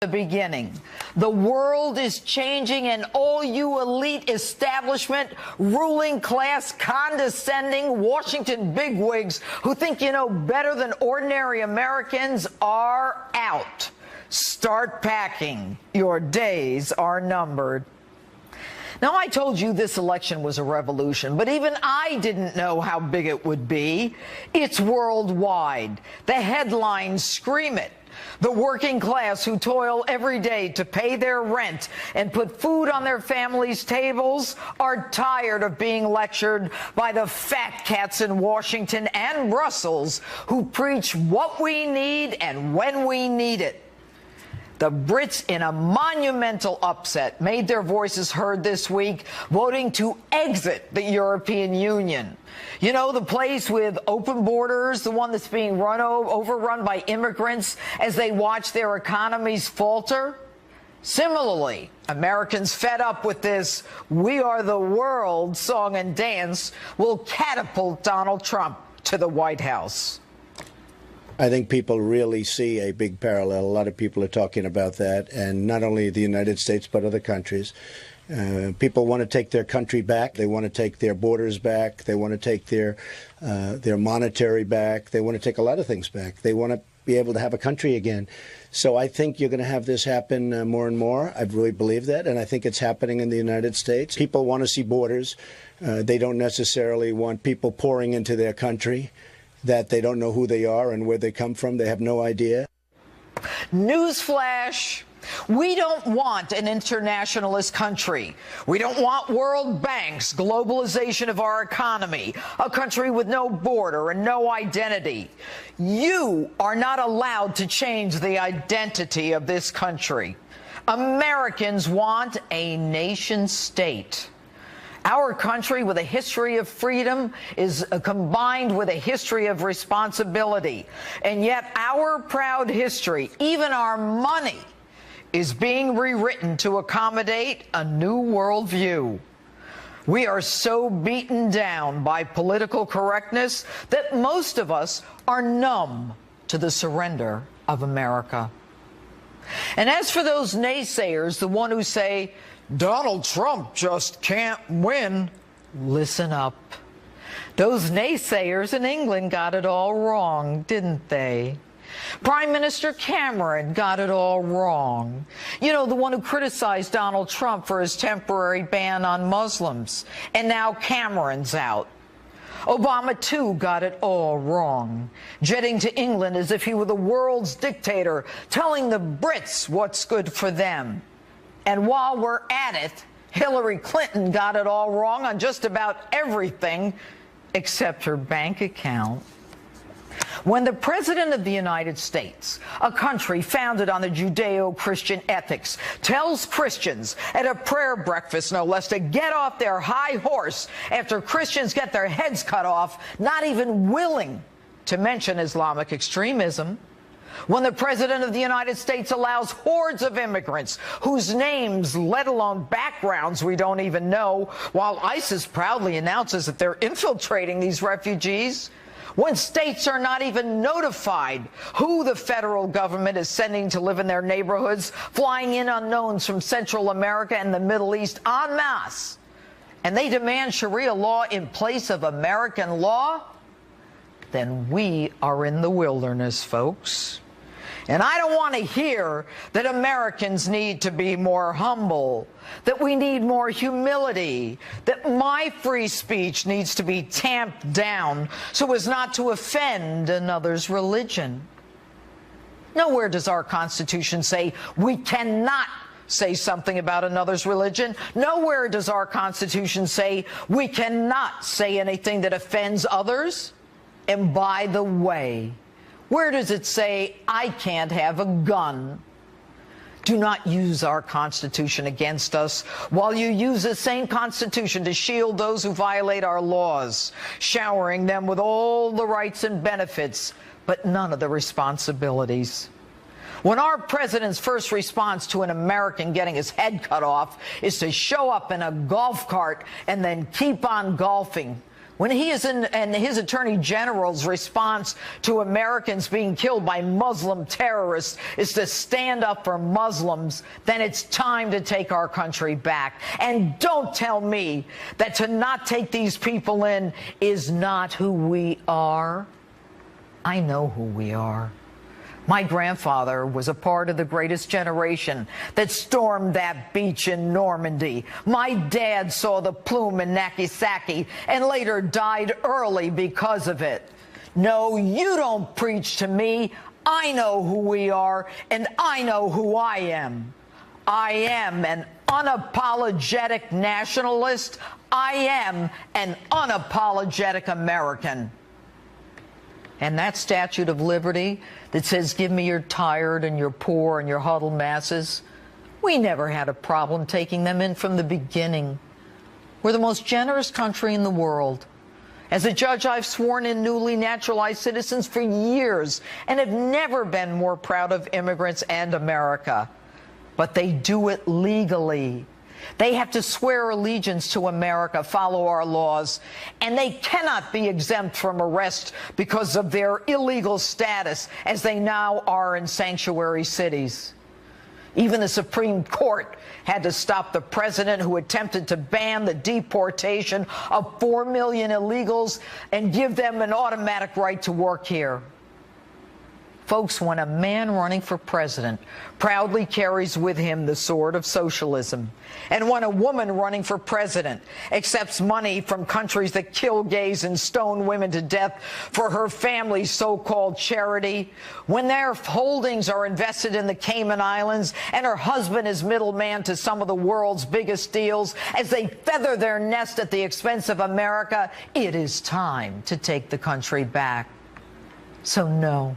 The beginning. The world is changing, and all you elite establishment, ruling class, condescending Washington bigwigs who think you know better than ordinary Americans are out. Start packing. Your days are numbered. Now, I told you this election was a revolution, but even I didn't know how big it would be. It's worldwide. The headlines scream it. The working class who toil every day to pay their rent and put food on their families' tables are tired of being lectured by the fat cats in Washington and Brussels who preach what we need and when we need it. The Brits, in a monumental upset, made their voices heard this week, voting to exit the European Union. You know, the place with open borders, the one that's being overrun by immigrants as they watch their economies falter? Similarly, Americans fed up with this "We Are the World" song and dance will catapult Donald Trump to the White House. I think people really see a big parallel. A lot of people are talking about that, and not only the United States, but other countries. People want to take their country back. They want to take their borders back. They want to take their monetary back. They want to take a lot of things back. They want to be able to have a country again. So I think you're going to have this happen more and more. I really believe that, and I think it's happening in the United States. People want to see borders. They don't necessarily want people pouring into their country that they don't know who they are and where they come from. They have no idea. Newsflash. We don't want an internationalist country. We don't want world banks, globalization of our economy, a country with no border and no identity. You are not allowed to change the identity of this country. Americans want a nation state. Our country, with a history of freedom, is combined with a history of responsibility. And yet our proud history, even our money, is being rewritten to accommodate a new worldview. We are so beaten down by political correctness that most of us are numb to the surrender of America. And as for those naysayers, the one who say, Donald Trump just can't win, listen up. Those naysayers in England got it all wrong, didn't they? Prime Minister Cameron got it all wrong. You know, the one who criticized Donald Trump for his temporary ban on Muslims. And now Cameron's out. Obama, too, got it all wrong, jetting to England as if he were the world's dictator, telling the Brits what's good for them. And while we're at it, Hillary Clinton got it all wrong on just about everything except her bank account. When the President of the United States, a country founded on the Judeo-Christian ethics, tells Christians at a prayer breakfast, no less, to get off their high horse after Christians get their heads cut off, not even willing to mention Islamic extremism, when the President of the United States allows hordes of immigrants whose names, let alone backgrounds, we don't even know, while ISIS proudly announces that they're infiltrating these refugees, when states are not even notified who the federal government is sending to live in their neighborhoods, flying in unknowns from Central America and the Middle East en masse, and they demand Sharia law in place of American law, then we are in the wilderness, folks. And I don't want to hear that Americans need to be more humble, that we need more humility, that my free speech needs to be tamped down so as not to offend another's religion. Nowhere does our Constitution say we cannot say something about another's religion. Nowhere does our Constitution say we cannot say anything that offends others. And by the way, where does it say I can't have a gun? Do not use our Constitution against us while you use the same Constitution to shield those who violate our laws, showering them with all the rights and benefits, but none of the responsibilities. When our president's first response to an American getting his head cut off is to show up in a golf cart and then keep on golfing, when he is in, and his attorney general's response to Americans being killed by Muslim terrorists is to stand up for Muslims, then it's time to take our country back. And don't tell me that to not take these people in is not who we are. I know who we are. My grandfather was a part of the greatest generation that stormed that beach in Normandy. My dad saw the plume in Nagasaki and later died early because of it. No, you don't preach to me. I know who we are, and I know who I am. I am an unapologetic nationalist. I am an unapologetic American. And that Statue of Liberty that says, give me your tired and your poor and your huddled masses, we never had a problem taking them in from the beginning. We're the most generous country in the world. As a judge, I've sworn in newly naturalized citizens for years and have never been more proud of immigrants and America. But they do it legally. They have to swear allegiance to America, follow our laws, and they cannot be exempt from arrest because of their illegal status, as they now are in sanctuary cities. Even the Supreme Court had to stop the president who attempted to ban the deportation of 4 million illegals and give them an automatic right to work here. Folks, when a man running for president proudly carries with him the sword of socialism, and when a woman running for president accepts money from countries that kill gays and stone women to death for her family's so-called charity, when their holdings are invested in the Cayman Islands and her husband is middleman to some of the world's biggest deals as they feather their nest at the expense of America, it is time to take the country back. So no,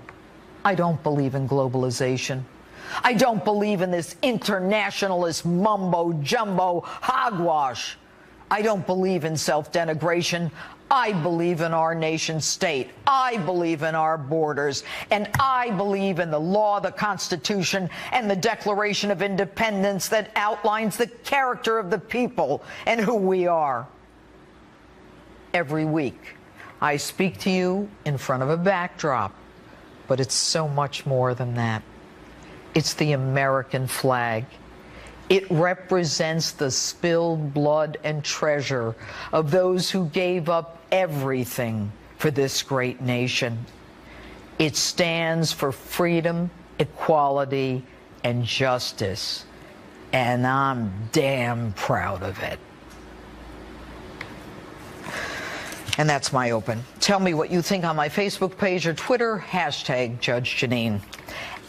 I don't believe in globalization. I don't believe in this internationalist mumbo-jumbo hogwash. I don't believe in self-denigration. I believe in our nation state. I believe in our borders. And I believe in the law, the Constitution, and the Declaration of Independence that outlines the character of the people and who we are. Every week, I speak to you in front of a backdrop. But it's so much more than that. It's the American flag. It represents the spilled blood and treasure of those who gave up everything for this great nation. It stands for freedom, equality, and justice. And I'm damn proud of it. And that's my open. Tell me what you think on my Facebook page or Twitter, hashtag Judge Jeanine.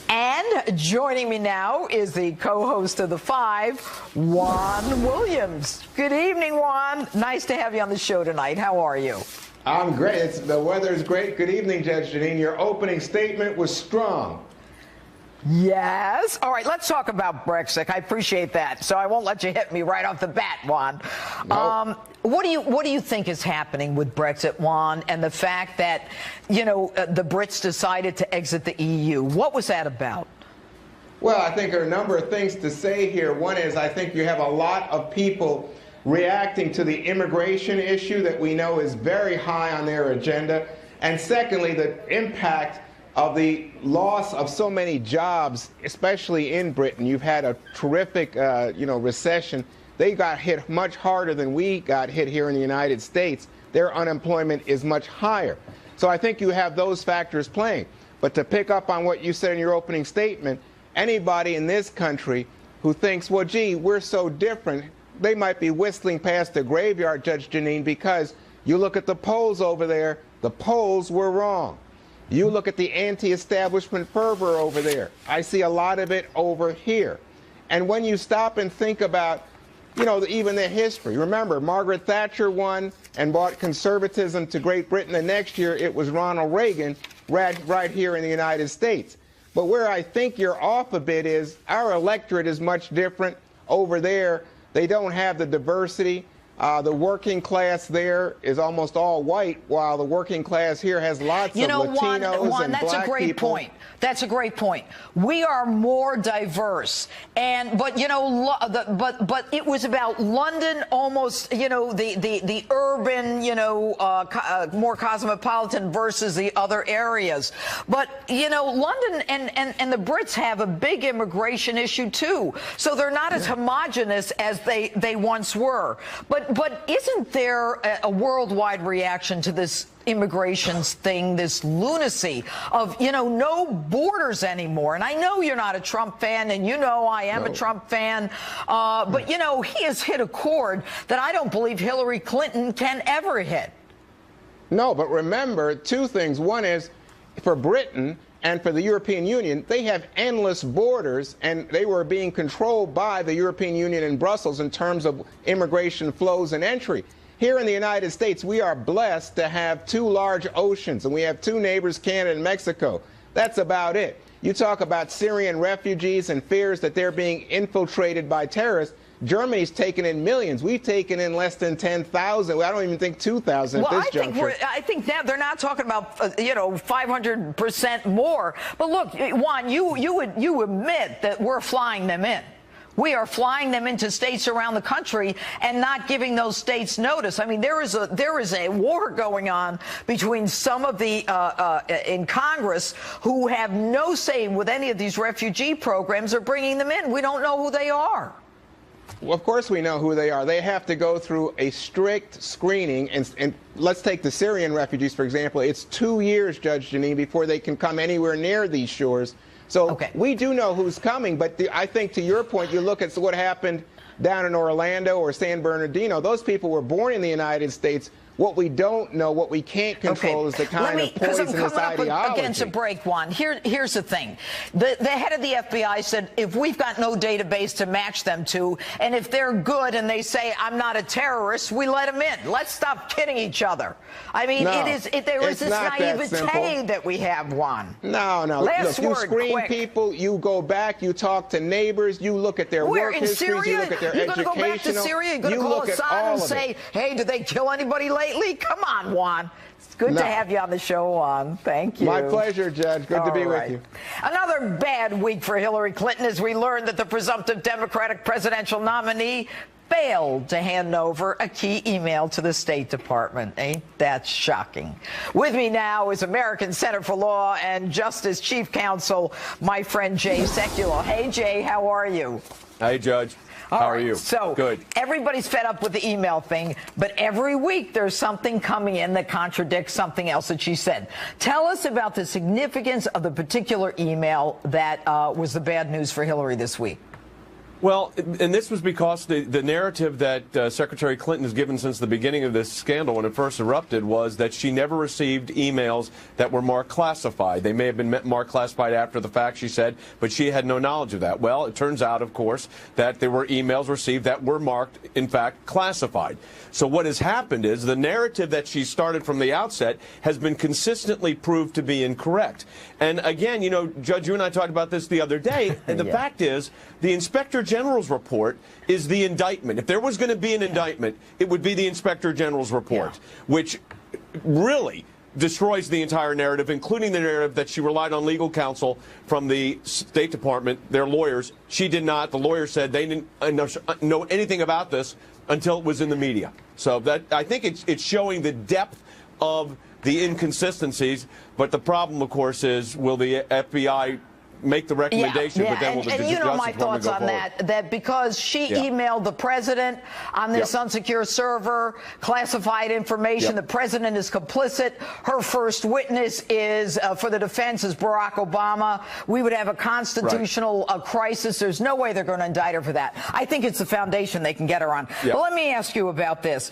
And joining me now is the co-host of The Five, Juan Williams. Good evening, Juan. Nice to have you on the show tonight. How are you? I'm great. The weather's great. Good evening, Judge Jeanine. Your opening statement was strong. Yes. All right, let's talk about Brexit. I appreciate that. So I won't let you hit me right off the bat, Juan. Nope. What do you think is happening with Brexit, Juan, and the fact that, you know, the Brits decided to exit the EU? What was that about? Well, I think there are a number of things to say here. One is I think you have a lot of people reacting to the immigration issue that we know is very high on their agenda. And secondly, the impact of the loss of so many jobs, especially in Britain. You've had a terrific, recession. They got hit much harder than we got hit here in the United States. Their unemployment is much higher. So I think you have those factors playing. But to pick up on what you said in your opening statement, anybody in this country who thinks, well, gee, we're so different, they might be whistling past the graveyard, Judge Jeanine, because you look at the polls over there, the polls were wrong. You look at the anti-establishment fervor over there. I see a lot of it over here. And when you stop and think about, even the history, remember, Margaret Thatcher won and brought conservatism to Great Britain. The next year, it was Ronald Reagan right here in the United States. But where I think you're off a bit is our electorate is much different over there. They don't have the diversity. The working class there is almost all white, while the working class here has lots of Latinos Juan, and that's black a great people. point. That's a great point. We are more diverse, but it was about London, almost the urban, more cosmopolitan versus the other areas. But London and the Brits have a big immigration issue too, so they're not as homogenous as they once were. But isn't there a worldwide reaction to this immigrations thing, this lunacy of, no borders anymore? And I know you're not a Trump fan, and I am a Trump fan, but, he has hit a chord that I don't believe Hillary Clinton can ever hit. No, but remember two things. One is, for Britain and for the European Union, they have endless borders, and they were being controlled by the European Union in Brussels in terms of immigration flows and entry. Here in the United States, we are blessed to have two large oceans, and we have two neighbors, Canada and Mexico. That's about it. You talk about Syrian refugees and fears that they're being infiltrated by terrorists. Germany's taken in millions. We've taken in less than 10,000. I don't even think 2,000 at this juncture. I think now they're not talking about 500% more. But look, Juan, you admit that we're flying them in. We are flying them into states around the country and not giving those states notice. I mean, there is a war going on between some of the in Congress who have no say with any of these refugee programs or bringing them in. We don't know who they are. Well, of course we know who they are. They have to go through a strict screening. And let's take the Syrian refugees, for example. It's 2 years, Judge Janine, before they can come anywhere near these shores. So we do know who's coming. But I think, to your point, you look at what happened down in Orlando or San Bernardino. Those people were born in the United States. What we don't know, what we can't control, is the kind of poisonous I'm coming ideology. up against a break, Juan. Here's the thing. The head of the FBI said, if we've got no database to match them to, and if they're good and they say, I'm not a terrorist, we let them in. Let's stop kidding each other. I mean, there is this naivete that we have, Juan. No. Last Look, word, you screen quick. people, you go back, you talk to neighbors, you look at their work histories, you look at their You're going to go back to Syria? You're going to call Assad and say, hey, did they kill anybody lately? Come on, Juan. It's good to have you on the show, Juan. Thank you. My pleasure, Judge. Good to be with you. Another bad week for Hillary Clinton as we learned that the presumptive Democratic presidential nominee failed to hand over a key email to the State Department. Ain't that shocking? With me now is American Center for Law and Justice Chief Counsel, my friend Jay Sekulow. Hey, Jay, how are you? Hey, Judge. How are you? So good. Everybody's fed up with the email thing, but every week there's something coming in that contradicts something else that she said. Tell us about the significance of the particular email that was the bad news for Hillary this week. Well, and this was because the narrative that Secretary Clinton has given since the beginning of this scandal when it first erupted was that she never received emails that were marked classified. They may have been marked classified after the fact, she said, but she had no knowledge of that. Well, it turns out, of course, that there were emails received that were marked, in fact, classified. So what has happened is the narrative that she started from the outset has been consistently proved to be incorrect. And again, Judge, you and I talked about this the other day, and the fact is the Inspector General's report is the indictment. If there was going to be an indictment, it would be the Inspector General's report, which really destroys the entire narrative, including the narrative that she relied on legal counsel from the State Department, their lawyers. She did not. The lawyers said they didn't know anything about this until it was in the media. So that I think it's showing the depth of the inconsistencies. But the problem, of course, is will the FBI make the recommendation, but then will the Justice Department my thoughts on forward? that because she emailed the president on this unsecure server, classified information. The president is complicit. Her first witness is, for the defense, is Barack Obama. We would have a constitutional crisis. There's no way they're going to indict her for that. I think it's the foundation they can get her on. But let me ask you about this.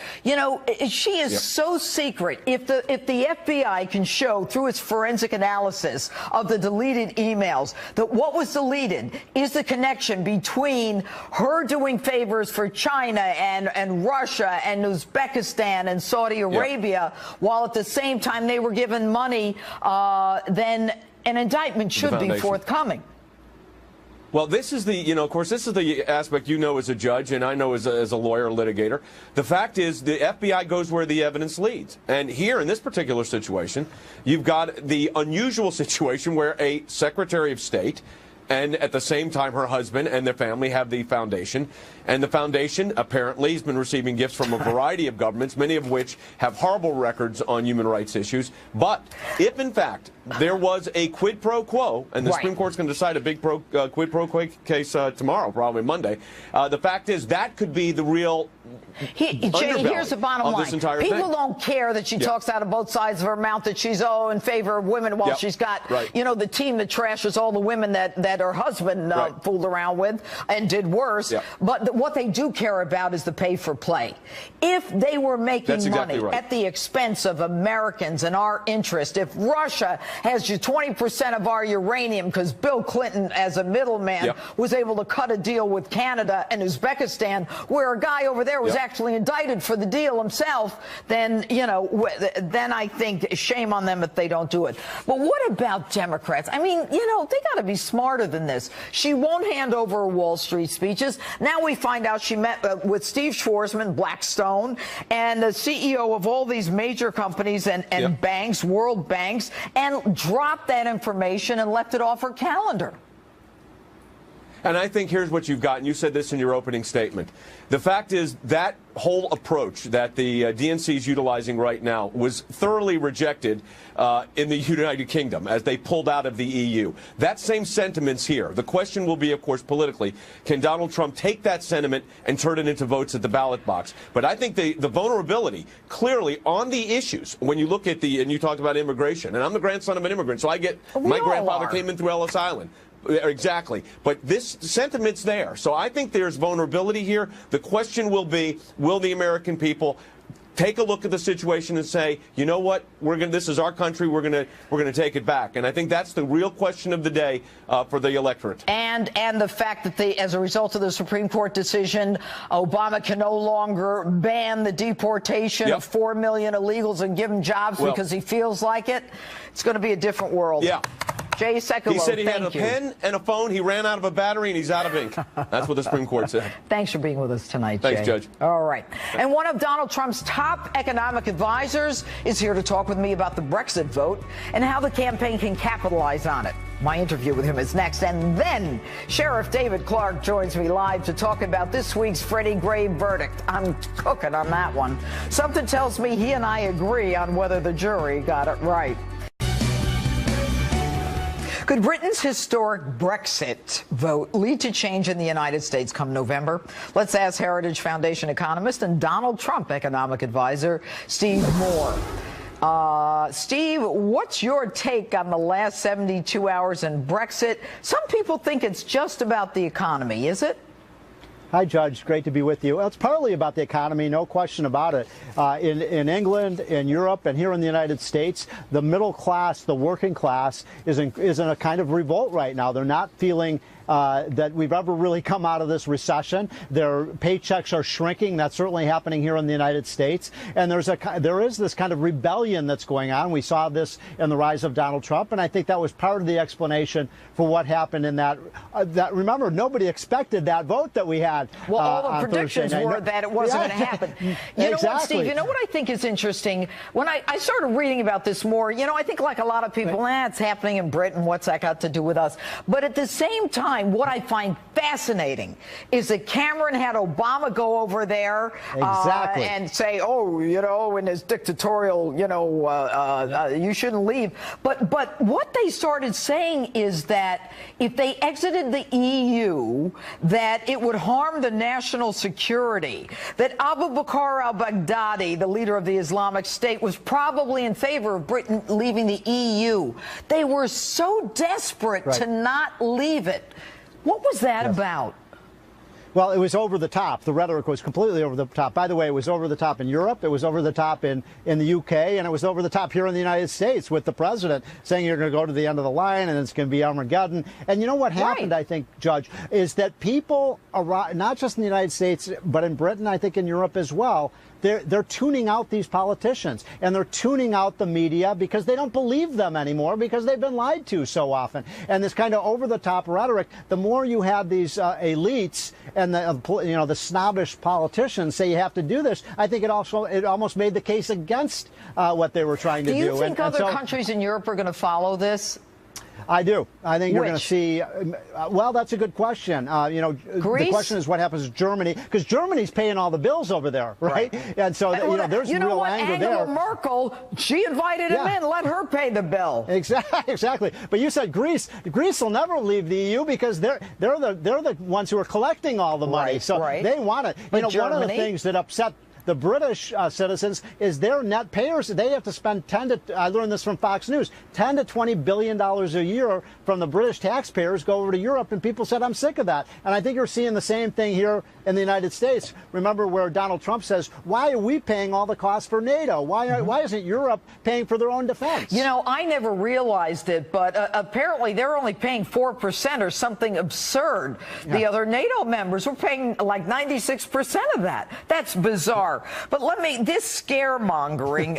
She is so secret. If the FBI can show through its forensic analysis of the deleted emails that what was deleted is the connection between her doing favors for China and Russia and Uzbekistan and Saudi Arabia, while at the same time they were given money, then an indictment should be forthcoming. Well, this is the, of course, this is the aspect as a judge and I know as a lawyer, litigator. The fact is the FBI goes where the evidence leads. And here in this particular situation, you've got the unusual situation where a Secretary of State and at the same time her husband and their family have the foundation. And the foundation apparently has been receiving gifts from a variety of governments, many of which have horrible records on human rights issues. But if, in fact, there was a quid pro quo, and the Supreme Court's going to decide a big quid pro quo case tomorrow, probably Monday, the fact is that could be the real Jay, here's the bottom line. People don't care that she talks out of both sides of her mouth, that she's in favor of women while she's got, the team that trashes all the women that her husband fooled around with and did worse. But what they do care about is the pay for play. If they were making money at the expense of Americans and our interest, if Russia has 20% of our uranium because Bill Clinton, as a middleman, was able to cut a deal with Canada and Uzbekistan, where a guy over there was actually indicted for the deal himself, then, then I think shame on them if they don't do it. But what about Democrats? I mean, they got to be smarter than this. She won't hand over her Wall Street speeches. Now we find out she met with Steve Schwarzman, Blackstone, and the CEO of all these major companies and banks, world banks, and dropped that information and left it off her calendar. And I think here's what you've got, and you said this in your opening statement. The fact is that whole approach that the DNC is utilizing right now was thoroughly rejected in the United Kingdom as they pulled out of the EU. That same sentiment's here. The question will be, of course, politically, can Donald Trump take that sentiment and turn it into votes at the ballot box? But I think the vulnerability, clearly, on the issues, when you look at and you talked about immigration, and I'm the grandson of an immigrant, so my grandfather came in through Ellis Island. Exactly. But this sentiment's there. So I think there's vulnerability here. The question will be, will the American people take a look at the situation and say, you know what, this is our country, we're gonna take it back. And I think that's the real question of the day for the electorate. And the fact that as a result of the Supreme Court decision, Obama can no longer ban the deportation of 4 million illegals and give them jobs because he feels like it. It's going to be a different world. Yeah. Jay Sekulow, he said he had a pen and a phone. He ran out of a battery, and he's out of ink. That's what the Supreme Court said. Thanks for being with us tonight, Jay. Thanks, Judge. All right. And one of Donald Trump's top economic advisors is here to talk with me about the Brexit vote and how the campaign can capitalize on it. My interview with him is next. And then Sheriff David Clark joins me live to talk about this week's Freddie Gray verdict. I'm cooking on that one. Something tells me he and I agree on whether the jury got it right. Could Britain's historic Brexit vote lead to change in the United States come November? Let's ask Heritage Foundation economist and Donald Trump economic advisor Steve Moore. Steve, what's your take on the last 72 hours in Brexit? Some people think it's just about the economy. Is it? Hi, Judge. Great to be with you. Well, it's partly about the economy, no question about it. In England, in Europe, and here in the United States, the middle class, the working class, is in a kind of revolt right now. They're not feeling that we've ever really come out of this recession. Their paychecks are shrinking. That's certainly happening here in the United States. And there is this kind of rebellion that's going on. We saw this in the rise of Donald Trump, and I think that was part of the explanation for what happened in that. Remember, nobody expected that vote that we had. Well, all the predictions were that it wasn't going to happen. You know what, Steve? You know what I think is interesting? When I started reading about this more, I think like a lot of people, it's happening in Britain. What's that got to do with us? But at the same time, what I find fascinating is that Cameron had Obama go over there and say, in his dictatorial, you shouldn't leave. But what they started saying is that if they exited the EU, that it would harm the national security, that Abu Bakr al-Baghdadi, the leader of the Islamic State, was probably in favor of Britain leaving the EU. They were so desperate to not leave it. What was that about? Well, it was over the top. The rhetoric was completely over the top. By the way, it was over the top in Europe. It was over the top in the UK. And it was over the top here in the United States with the president saying you're going to go to the end of the line and it's going to be Armageddon. And you know what happened, I think, Judge, is that people, not just in the United States, but in Britain, I think in Europe as well, they're tuning out these politicians, and they're tuning out the media because they don't believe them anymore because they've been lied to so often. And this kind of over-the-top rhetoric, the more you have these elites and the snobbish politicians say you have to do this, I think it almost made the case against what they were trying to do. Do you think other countries in Europe are going to follow this? I do. I think you're going to Which? see. Well, that's a good question. Greece? The question is what happens to Germany, because Germany's paying all the bills over there, right? And so there's real anger there. Angela Merkel, she invited him in. Let her pay the bill. Exactly. But you said Greece. Greece will never leave the EU because they're the ones who are collecting all the money. Right, so right. they want it. But One of the things that upset the British citizens is their net payers. They have to spend I learned this from Fox News, $10 to $20 billion a year from the British taxpayers go over to Europe, and people said, I'm sick of that. And I think you're seeing the same thing here in the United States. Remember where Donald Trump says, why are we paying all the costs for NATO? Why isn't Europe paying for their own defense? I never realized it, but apparently they're only paying 4% or something absurd. Yeah. The other NATO members were paying like 96% of that. That's bizarre. But this scaremongering,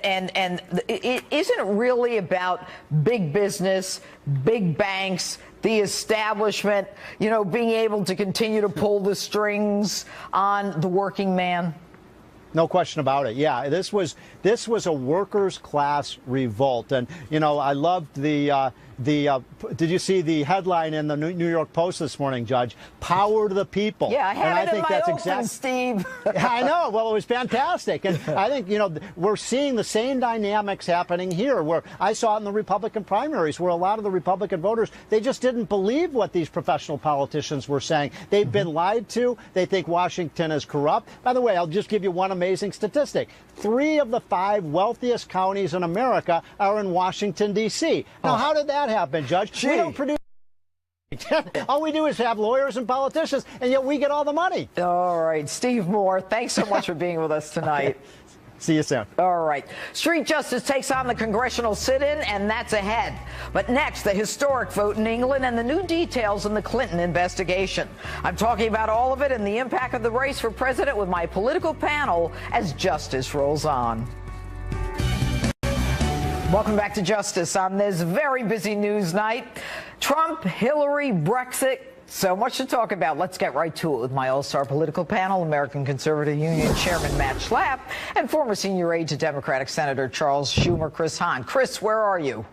and it isn't really about big business, big banks, the establishment, being able to continue to pull the strings on the working man. No question about it. Yeah, this was a workers' class revolt, and I loved did you see the headline in the New York Post this morning, Judge? Power to the people. Yeah, I had it in my open, Steve. I know. Well, it was fantastic. And I think, we're seeing the same dynamics happening here, where I saw it in the Republican primaries, where a lot of the Republican voters, they just didn't believe what these professional politicians were saying. They've been lied to. They think Washington is corrupt. By the way, I'll just give you one amazing statistic. 3 of the 5 wealthiest counties in America are in Washington, D.C. Now, how did that happen, Judge? Gee. We don't produce. All we do is have lawyers and politicians, and yet we get all the money. All right. Steve Moore, thanks so much for being with us tonight. Okay. See you soon. All right. Street Justice takes on the congressional sit-in, and that's ahead. But next, the historic vote in England and the new details in the Clinton investigation. I'm talking about all of it and the impact of the race for president with my political panel as Justice rolls on. Welcome back to Justice on this very busy news night. Trump, Hillary, Brexit. So much to talk about. Let's get right to it with my all-star political panel, American Conservative Union Chairman Matt Schlapp and former senior aide to Democratic Senator Charles Schumer, Chris Hahn. Chris, where are you?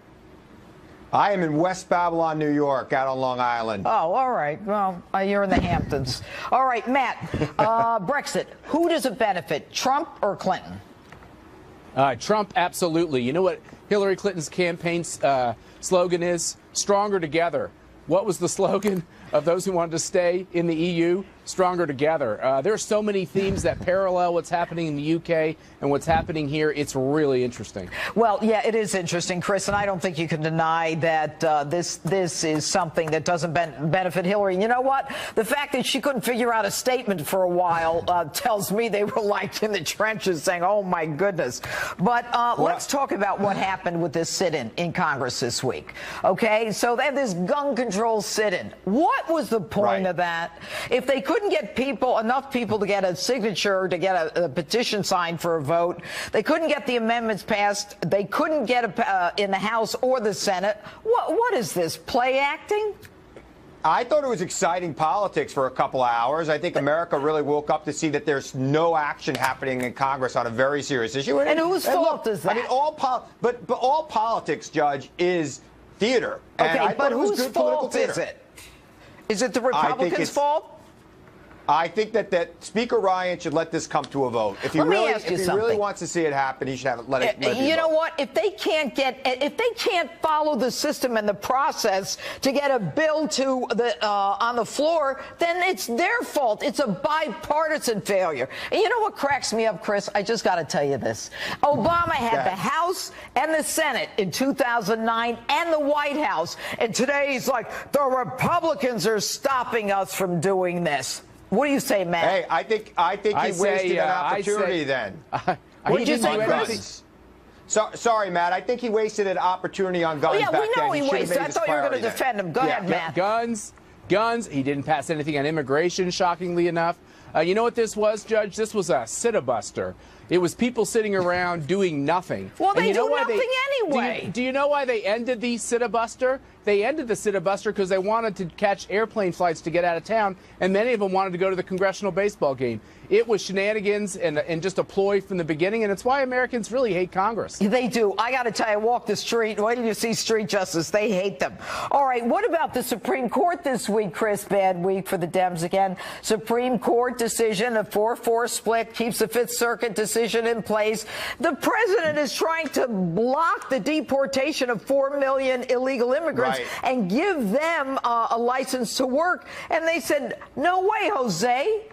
I am in West Babylon, New York, out on Long Island. Oh, all right. Well, you're in the Hamptons. All right, Matt, Brexit, who does it benefit, Trump or Clinton? Trump, absolutely. You know what Hillary Clinton's campaign slogan is? Stronger together. What was the slogan of those who wanted to stay in the EU? Stronger together. There are so many themes that parallel what's happening in the UK and what's happening here. It's really interesting. Well, yeah, it is interesting, Chris, and I don't think you can deny that this is something that doesn't benefit Hillary. And you know what? The fact that she couldn't figure out a statement for a while tells me they were like in the trenches saying, oh, my goodness. But let's talk about what happened with this sit-in in Congress this week. Okay, so they have this gun control sit-in. What was the point of that? If they couldn't get enough people to get a signature, to get a petition signed for a vote, they couldn't get the amendments passed, they couldn't get in the House or the Senate. What is this, play acting? I thought it was exciting politics for a couple of hours. I think America really woke up to see that there's no action happening in Congress on a very serious issue. And whose fault is that? I mean, all politics, Judge, is theater. Okay, but whose fault is it? Is it the Republicans' fault? I think that Speaker Ryan should let this come to a vote. If he really wants to see it happen, he should let it. You know what? If they can't follow the system and the process to get a bill to on the floor, then it's their fault. It's a bipartisan failure. And you know what cracks me up, Chris? I just got to tell you this. Obama had the House and the Senate in 2009 and the White House, and today he's like, the Republicans are stopping us from doing this. What do you say, Matt? Hey, I think he wasted an opportunity then. What did you say, Chris? Sorry, Matt. I think he wasted an opportunity on guns back then. We know he wasted. I thought you were going to defend him. Go ahead, Matt. Guns. He didn't pass anything on immigration, shockingly enough. You know what this was, Judge? This was a sit-a-buster. It was people sitting around doing nothing. Well, they do nothing anyway. Do you know why they ended the sit-a-buster? They ended the sit-a-buster because they wanted to catch airplane flights to get out of town, and many of them wanted to go to the congressional baseball game. It was shenanigans and just a ploy from the beginning, and it's why Americans really hate Congress. They do. I got to tell you, walk the street. Wait till you see street justice. They hate them. All right, what about the Supreme Court this week, Chris? Bad week for the Dems again. Supreme Court decision, a 4-4 split, keeps the Fifth Circuit decision in place. The president is trying to block the deportation of 4 million illegal immigrants and give them a license to work. And they said, no way, Jose.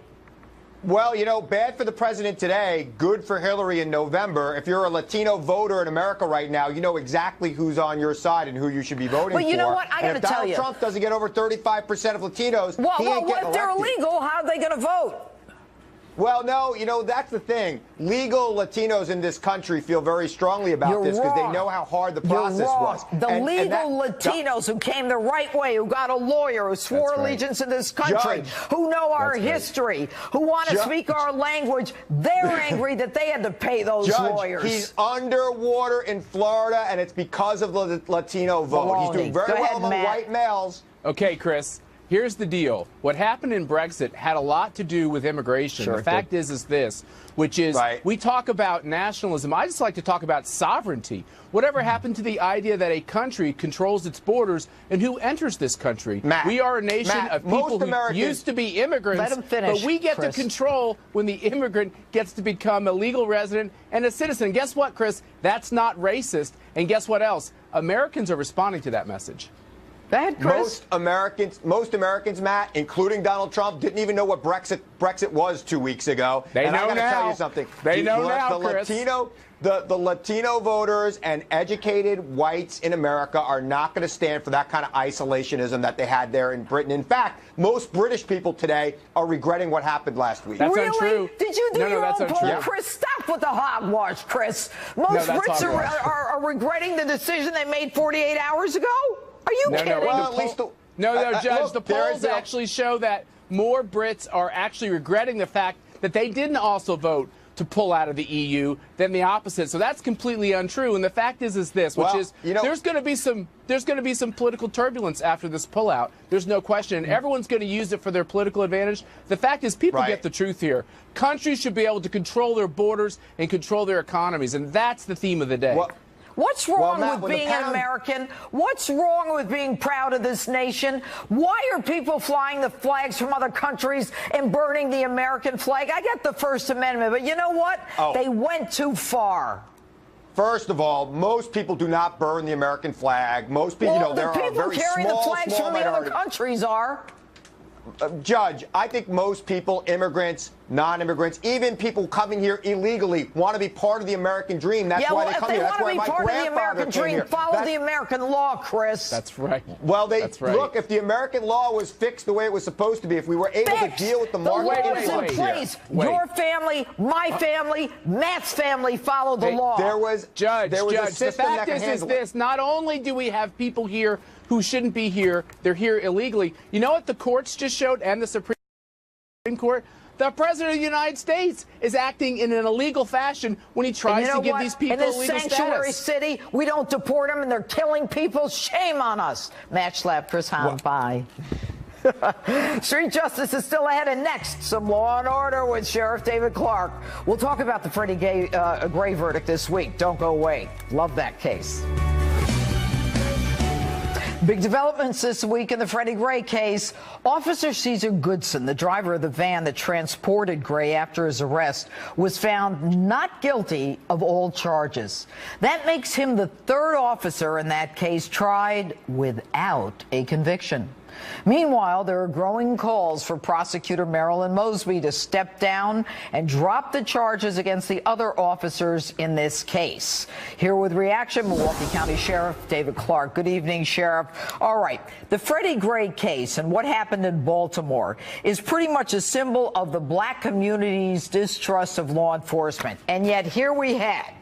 Well, you know, bad for the president today, good for Hillary in November. If you're a Latino voter in America right now, you know exactly who's on your side and who you should be voting for. But you know what? I got to tell you. If Donald Trump doesn't get over 35% of Latinos, he ain't getting what if they're elected. illegal? How are they going to vote? Well, no, you know, that's the thing. Legal Latinos in this country feel very strongly about this because they know how hard the process was. The legal Latinos who came the right way, who got a lawyer, who swore allegiance in this country, who know our history, who want to speak our language, they're angry that they had to pay those lawyers. He's underwater in Florida, and it's because of the Latino vote. He's doing very well among white males. Okay, Chris. Here's the deal. What happened in Brexit had a lot to do with immigration. Sure, the fact is this, which is we talk about nationalism. I just like to talk about sovereignty. Whatever happened to the idea that a country controls its borders and who enters this country? We are a nation of people who used to be immigrants, let him finish, but we get to control when the immigrant gets to become a legal resident and a citizen. Guess what, Chris? That's not racist. And guess what else? Americans are responding to that message. Go ahead, Chris. Most Americans, Matt, including Donald Trump, didn't even know what Brexit was 2 weeks ago. They know I got to now. tell you something. They know now, Chris. The Latino voters and educated whites in America are not going to stand for that kind of isolationism that they had there in Britain. In fact, most British people today are regretting what happened last week. That's really? Untrue. Did you do your own poll, untrue. Chris? Stop with the hogwash, Chris. Most Brits are regretting the decision they made 48 hours ago? Are you kidding? No, Judge, the polls actually show that more Brits are actually regretting the fact that they didn't also vote to pull out of the EU than the opposite. So that's completely untrue. And the fact is this, which is there's going to be some political turbulence after this pullout. There's no question. And everyone's going to use it for their political advantage. The fact is people get the truth here. Countries should be able to control their borders and control their economies. And that's the theme of the day. What's wrong with being an American? What's wrong with being proud of this nation? Why are people flying the flags from other countries and burning the American flag? I get the First Amendment, but you know what? They went too far. First of all, most people do not burn the American flag. Most people, well, there are very people carrying the flags from the other countries are. Judge, I think most people, immigrants, non-immigrants, even people coming here illegally, want to be part of the American dream. That's why they come here. That's why my grandfather came here. Follow the American law, Chris. That's right. Well, look, if the American law was fixed the way it was supposed to be, if we were able to deal with the market in place, your family, my family, Matt's family follow the law. There was a system the fact that is this: not only do we have people here who shouldn't be here, they're here illegally. You know what the courts just showed, and the Supreme Court? The President of the United States is acting in an illegal fashion when he tries to give these people legal status. In this sanctuary city, we don't deport them, and they're killing people. Shame on us. Match slap, Chris Hahn. Bye. Street justice is still ahead, and next, some Law and Order with Sheriff David Clark. We'll talk about the Freddie Gray verdict this week. Don't go away. Love that case. Big developments this week in the Freddie Gray case. Officer Caesar Goodson, the driver of the van that transported Gray after his arrest, was found not guilty of all charges. That makes him the third officer in that case tried without a conviction. Meanwhile, there are growing calls for prosecutor Marilyn Mosby to step down and drop the charges against the other officers in this case. Here with reaction, Milwaukee County Sheriff David Clark. Good evening, Sheriff. All right, the Freddie Gray case and what happened in Baltimore is pretty much a symbol of the black community's distrust of law enforcement. And yet here we had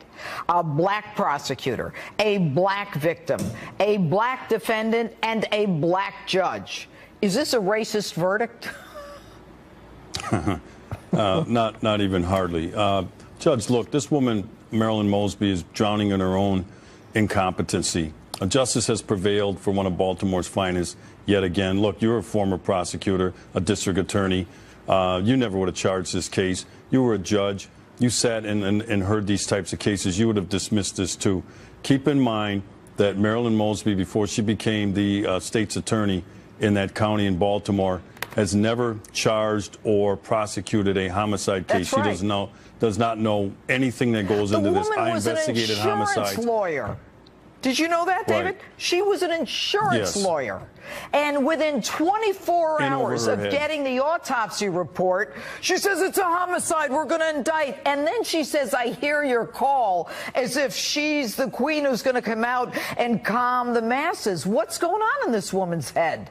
a black prosecutor, a black victim, a black defendant, and a black judge. Is this a racist verdict? Not even hardly. Judge, look, this woman, Marilyn Mosby, is drowning in her own incompetency. Justice has prevailed for one of Baltimore's finest yet again. Look, you're a former prosecutor, a district attorney. You never would have charged this case. You were a judge. You sat and heard these types of cases. You would have dismissed this too. Keep in mind that Marilyn Mosby, before she became the state's attorney in that county in Baltimore, has never charged or prosecuted a homicide case. That's right. She does not know anything that goes into this. I investigated homicides. The woman was an insurance lawyer. Did you know that, David? Right. She was an insurance lawyer. And within 24 hours of getting the autopsy report, she says it's a homicide, we're going to indict. And then she says, I hear your call, as if she's the queen who's going to come out and calm the masses. What's going on in this woman's head?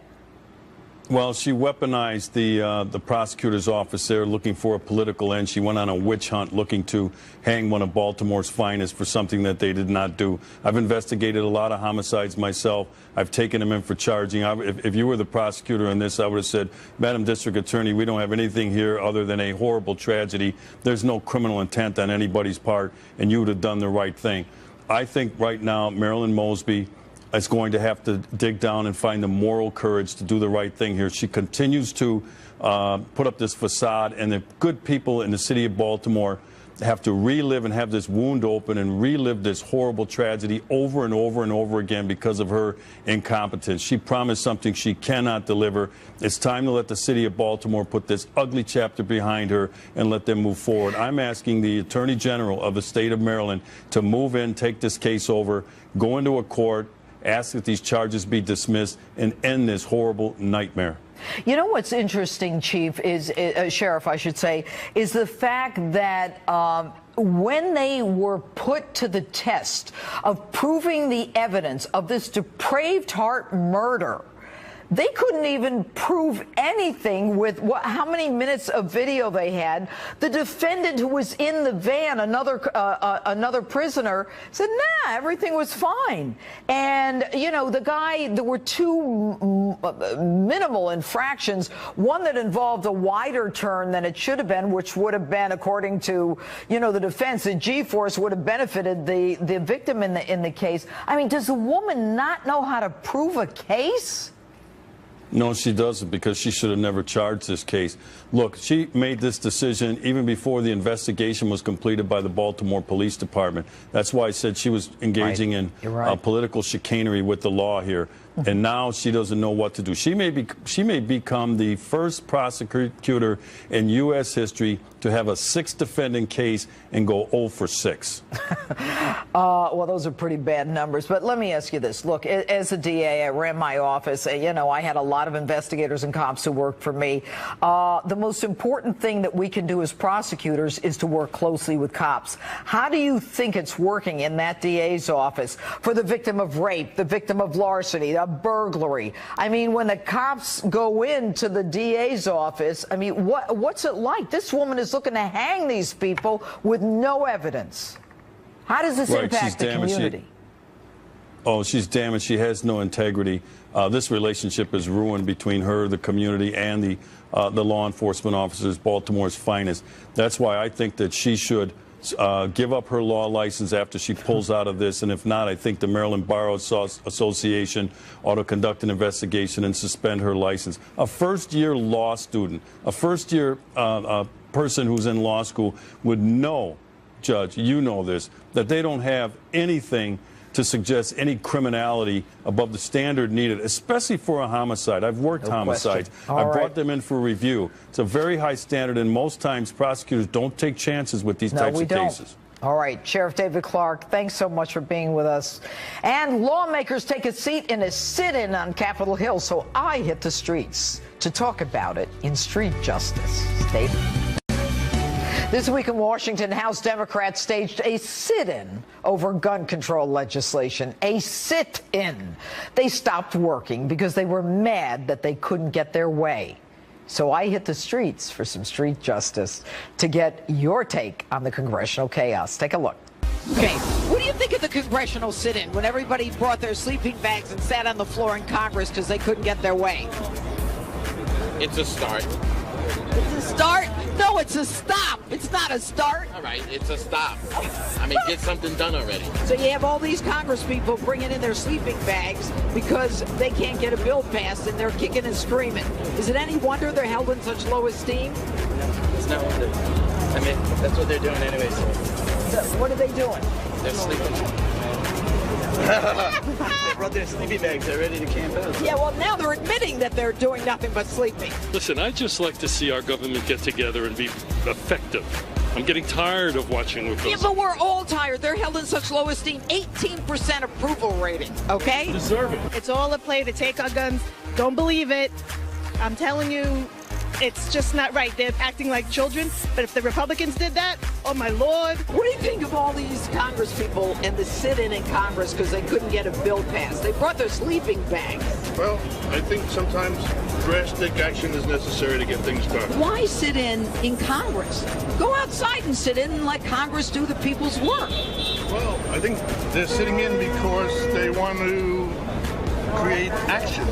Well, she weaponized the prosecutor's office there looking for a political end. She went on a witch hunt looking to hang one of Baltimore's finest for something that they did not do. I've investigated a lot of homicides myself. I've taken them in for charging. If you were the prosecutor in this, I would have said, Madam District Attorney, we don't have anything here other than a horrible tragedy. There's no criminal intent on anybody's part, and you would have done the right thing. I think right now Marilyn Mosby is going to have to dig down and find the moral courage to do the right thing here. She continues to put up this facade, and the good people in the city of Baltimore have to relive and have this wound open and relive this horrible tragedy over and over and over again because of her incompetence. She promised something she cannot deliver. It's time to let the city of Baltimore put this ugly chapter behind her and let them move forward. I'm asking the Attorney General of the state of Maryland to move in, take this case over, go into a court, ask that these charges be dismissed, and end this horrible nightmare. You know what's interesting, Chief, is Sheriff, I should say, is the fact that when they were put to the test of proving the evidence of this depraved heart murder, they couldn't even prove anything with how many minutes of video they had. The defendant who was in the van, another prisoner, said, nah, everything was fine. And, you know, the guy, there were two minimal infractions, one that involved a wider turn than it should have been, which would have been, according to, you know, the defense, the G-force would have benefited the victim in the case. I mean, does the woman not know how to prove a case? No, she doesn't, because she should have never charged this case. Look, she made this decision even before the investigation was completed by the Baltimore Police Department. That's why I said she was engaging in political chicanery with the law here. And now she doesn't know what to do. She may become the first prosecutor in U.S. history to have a 6-defendant case and go 0 for 6. Well, those are pretty bad numbers. But let me ask you this. Look, as a DA, I ran my office. You know, I had a lot of investigators and cops who worked for me. The most important thing that we can do as prosecutors is to work closely with cops. How do you think it's working in that DA's office for the victim of rape, the victim of larceny, a burglary? I mean, when the cops go into the DA's office, I mean, what's it like? This woman is looking to hang these people with no evidence. How does this impact the community? She's damaged. She has no integrity. This relationship is ruined between her, the community, and the law enforcement officers, Baltimore's finest. That's why I think that she should give up her law license after she pulls out of this, and if not, I think the Maryland Bar Association ought to conduct an investigation and suspend her license. A first-year law student, a first-year person who's in law school would know, Judge, you know this, that they don't have anything to suggest any criminality above the standard needed, especially for a homicide. I've worked homicides. I've brought them in for review. It's a very high standard, and most times prosecutors don't take chances with these types of cases. All right, Sheriff David Clark, thanks so much for being with us. And lawmakers take a seat in a sit-in on Capitol Hill, so I hit the streets to talk about it in Street Justice. David. This week in Washington, House Democrats staged a sit-in over gun control legislation. A sit-in. They stopped working because they were mad that they couldn't get their way. So I hit the streets for some street justice to get your take on the congressional chaos. Take a look. Okay, what do you think of the congressional sit-in when everybody brought their sleeping bags and sat on the floor in Congress because they couldn't get their way? It's a start. It's a start? No, it's a stop. It's not a start. All right, it's a stop. I mean, get something done already. So you have all these congresspeople bringing in their sleeping bags because they can't get a bill passed, and they're kicking and screaming. Is it any wonder they're held in such low esteem? It's no wonder. I mean, that's what they're doing anyway. So what are they doing? They're sleeping. They brought their sleeping bags. They're ready to camp out. Yeah, well, now they're admitting that they're doing nothing but sleeping. Listen, I just like to see our government get together and be effective. I'm getting tired of watching what goes on. Yeah, but we're all tired. They're held in such low esteem. 18% approval rating, okay? Deserve it. It's all a play to take our guns. Don't believe it. I'm telling you, it's just not right. They're acting like children. But if the Republicans did that, oh my Lord. What do you think of all these congresspeople and the sit-in in Congress because they couldn't get a bill passed? They brought their sleeping bags. Well, I think sometimes drastic action is necessary to get things done. Why sit in Congress? Go outside and sit in and let Congress do the people's work. Well, I think they're sitting in because they want to create action.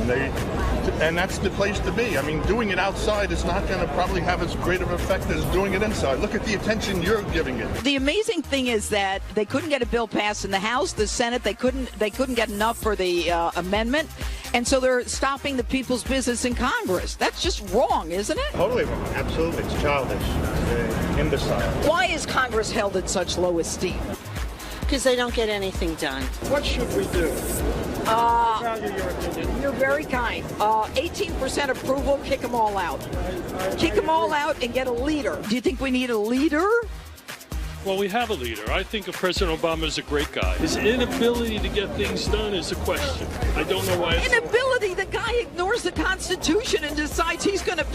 And that's the place to be. I mean, doing it outside is not going to probably have as great of an effect as doing it inside. Look at the attention you're giving it. The amazing thing is that they couldn't get a bill passed in the House, the Senate. They couldn't get enough for the amendment, and so they're stopping the people's business in Congress. That's just wrong, isn't it? Totally wrong. Absolutely. It's childish. It's imbecile. Why is Congress held in such low esteem? Because they don't get anything done. What should we do? You're very kind. 18% approval, kick them all out. Kick them all out and get a leader. Do you think we need a leader? Well, we have a leader. I think President Obama is a great guy. His inability to get things done is a question. I don't know why. Inability? The guy ignores the Constitution and decides he's going to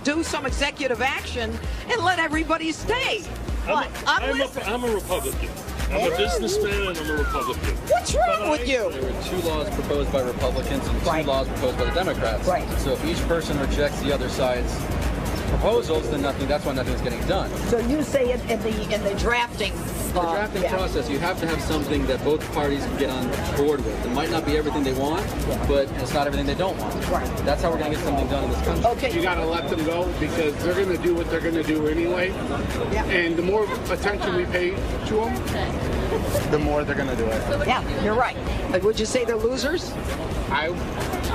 do some executive action and let everybody stay. I'm a Republican. I'm a businessman and I'm a Republican. What's wrong with you? There were 2 laws proposed by Republicans and 2 laws proposed by the Democrats. Right. So if each person rejects the other side's proposals, then that's why nothing's getting done. So you say in the drafting. The drafting process, you have to have something that both parties can get on board with. It might not be everything they want, but it's not everything they don't want. Right. That's how we're going to get something done in this country. Okay. You got to let them go because they're going to do what they're going to do anyway. Yeah. And the more attention we pay to them, the more they're going to do it. Yeah, you're right. Would you say they're losers? I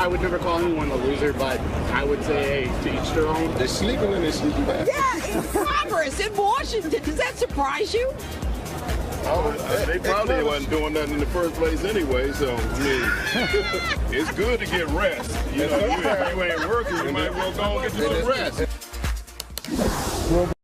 would never call anyone a loser, but I would say, hey, to each their own. They're sleeping in their sleeping bags. Yeah, in Congress, in Washington. Does that surprise you? Oh, they probably wasn't doing nothing in the first place anyway, so, I mean, it's good to get rest. You know, if you ain't working, you might well go and get you some rest.